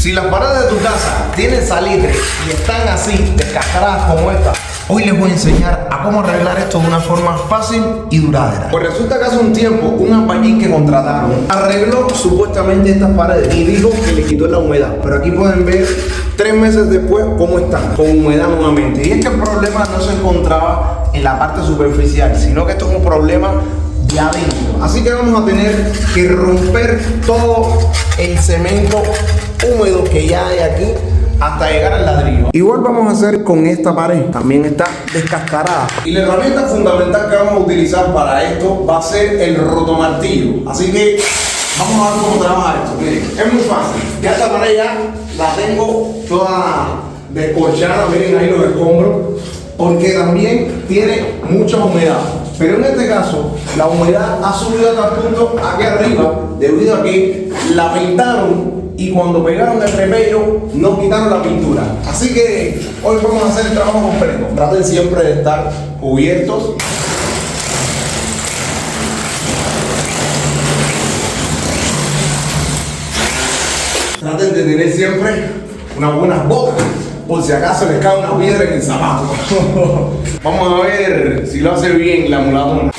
Si las paredes de tu casa tienen salitre y están así, descascaradas como esta, hoy les voy a enseñar a cómo arreglar esto de una forma fácil y duradera. Pues resulta que hace un tiempo un albañil que contrataron arregló supuestamente estas paredes y dijo que le quitó la humedad. Pero aquí pueden ver 3 meses después cómo están, con humedad nuevamente. Y es que el problema no se encontraba en la parte superficial, sino que esto es un problema de adentro. Así que vamos a tener que romper todo el cemento húmedo que ya hay aquí hasta llegar al ladrillo. Igual vamos a hacer con esta pared, también está descascarada. Y la herramienta fundamental que vamos a utilizar para esto va a ser el rotomartillo. Así que vamos a ver cómo trabaja esto. Miren, es muy fácil. Ya esta pared ya la tengo toda descorchada, miren ahí los escombros, porque también tiene mucha humedad. Pero en este caso, la humedad ha subido hasta el punto aquí arriba, debido a que la pintaron y cuando pegaron el repello no quitaron la pintura. Así que hoy vamos a hacer el trabajo completo. Traten siempre de estar cubiertos. Traten de tener siempre unas buenas botas, por si acaso les cae una piedra en el zapato. Vamos a ver si lo hace bien la mulatona.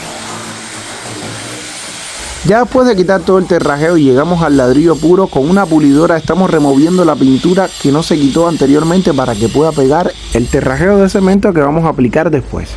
Ya después de quitar todo el terrajeo y llegamos al ladrillo puro, con una pulidora estamos removiendo la pintura que no se quitó anteriormente para que pueda pegar el terrajeo de cemento que vamos a aplicar después.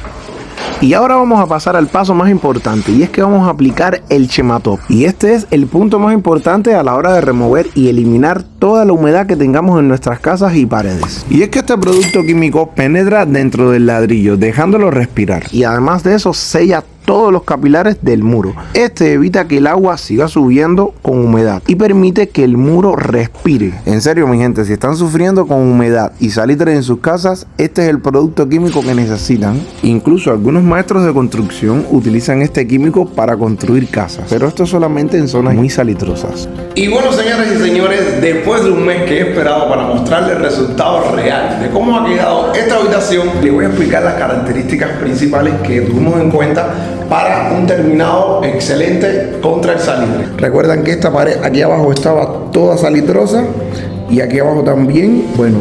Y ahora vamos a pasar al paso más importante, y es que vamos a aplicar el Chematop. Y este es el punto más importante a la hora de remover y eliminar toda la humedad que tengamos en nuestras casas y paredes. Y es que este producto químico penetra dentro del ladrillo, dejándolo respirar. Y además de eso, sella todos los capilares del muro. Este evita que el agua siga subiendo con humedad y permite que el muro respire. En serio, mi gente, si están sufriendo con humedad y salitre en sus casas, este es el producto químico que necesitan. Incluso algunos maestros de construcción utilizan este químico para construir casas, pero esto solamente en zonas muy salitrosas. Y bueno, señoras y señores, después de un mes que he esperado para mostrarles el resultado real de cómo ha quedado esta habitación, les voy a explicar las características principales que tuvimos en cuenta para un terminado excelente contra el salitre. Recuerdan que esta pared aquí abajo estaba toda salitrosa y aquí abajo también. Bueno,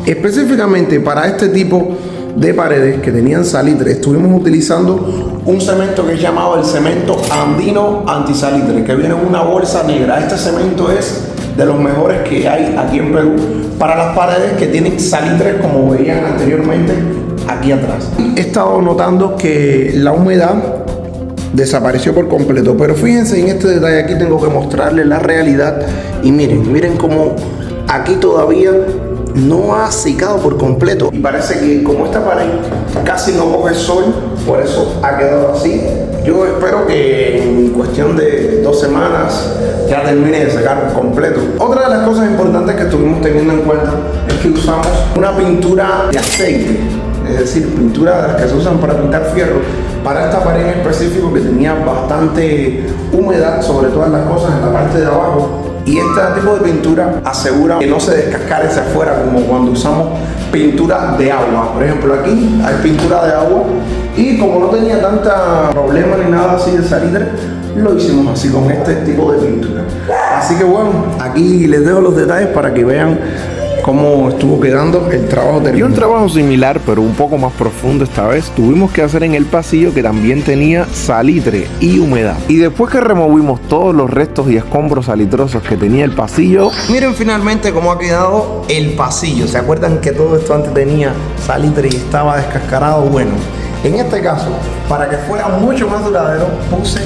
específicamente para este tipo de paredes que tenían salitre, estuvimos utilizando un cemento que es llamado el cemento andino antisalitre, que viene en una bolsa negra. Este cemento es de los mejores que hay aquí en Perú para las paredes que tienen salitres, como veían anteriormente aquí atrás. He estado notando que la humedad desapareció por completo, pero fíjense en este detalle. Aquí tengo que mostrarles la realidad y miren cómo aquí todavía no ha secado por completo, y parece que como esta pared casi no coge sol, por eso ha quedado así. Yo espero que en cuestión de 2 semanas ya termine de secar por completo. Otra de las cosas importantes que estuvimos teniendo en cuenta es que usamos una pintura de aceite, es decir, pintura de las que se usan para pintar fierro, para esta pared en específico que tenía bastante humedad, sobre todas las cosas en la parte de abajo. Y este tipo de pintura asegura que no se descascare hacia afuera como cuando usamos pintura de agua. Por ejemplo, aquí hay pintura de agua y como no tenía tanta problema ni nada así de salitre, lo hicimos así con este tipo de pintura. Así que bueno, aquí les dejo los detalles para que vean cómo estuvo quedando el trabajo terminado. Y un trabajo similar, pero un poco más profundo esta vez, tuvimos que hacer en el pasillo, que también tenía salitre y humedad. Y después que removimos todos los restos y escombros salitrosos que tenía el pasillo, miren finalmente cómo ha quedado el pasillo. ¿Se acuerdan que todo esto antes tenía salitre y estaba descascarado? Bueno, en este caso, para que fuera mucho más duradero, puse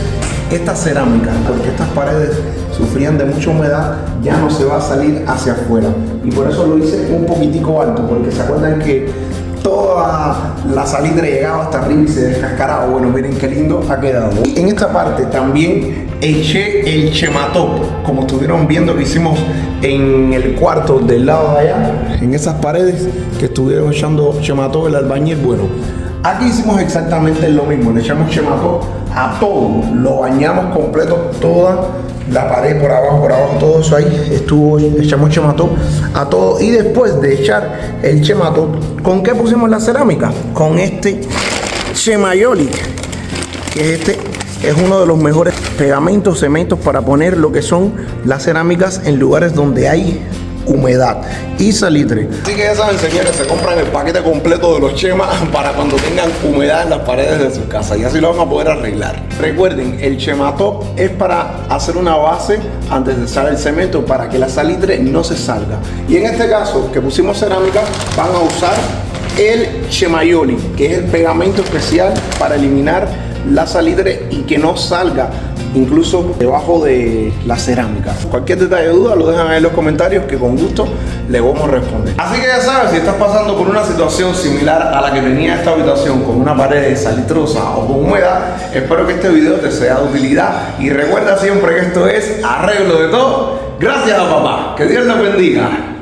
esta cerámica, porque estas paredes sufrían de mucha humedad, ya no se va a salir hacia afuera, y por eso lo hice un poquitico alto, porque se acuerdan que toda la salitre llegaba hasta arriba y se descascaraba. Bueno, miren qué lindo ha quedado. Y en esta parte también eché el Chematop, como estuvieron viendo que hicimos en el cuarto del lado de allá, en esas paredes que estuvieron echando Chematop el albañil. Bueno, aquí hicimos exactamente lo mismo, le echamos Chematop a todo, lo bañamos completo, toda la pared por abajo, todo eso ahí estuvo, echamos Chematop a todo. Y después de echar el Chematop, ¿con qué pusimos la cerámica? Con este Chemayolic, que es uno de los mejores pegamentos, cementos para poner lo que son las cerámicas en lugares donde hay humedad y salitre. Así que ya saben, señores, se compran el paquete completo de los Chema para cuando tengan humedad en las paredes de su casa y así lo van a poder arreglar. Recuerden, el Chema Top es para hacer una base antes de usar el cemento para que la salitre no se salga. Y en este caso que pusimos cerámica, van a usar el Chemayoli, que es el pegamento especial para eliminar la salitre y que no salga incluso debajo de la cerámica. Cualquier detalle o duda lo dejan ahí en los comentarios que con gusto les vamos a responder. Así que ya sabes, si estás pasando por una situación similar a la que tenía esta habitación con una pared salitrosa o con humedad, espero que este video te sea de utilidad y recuerda siempre que esto es arreglo de todo gracias a papá. Que Dios los bendiga.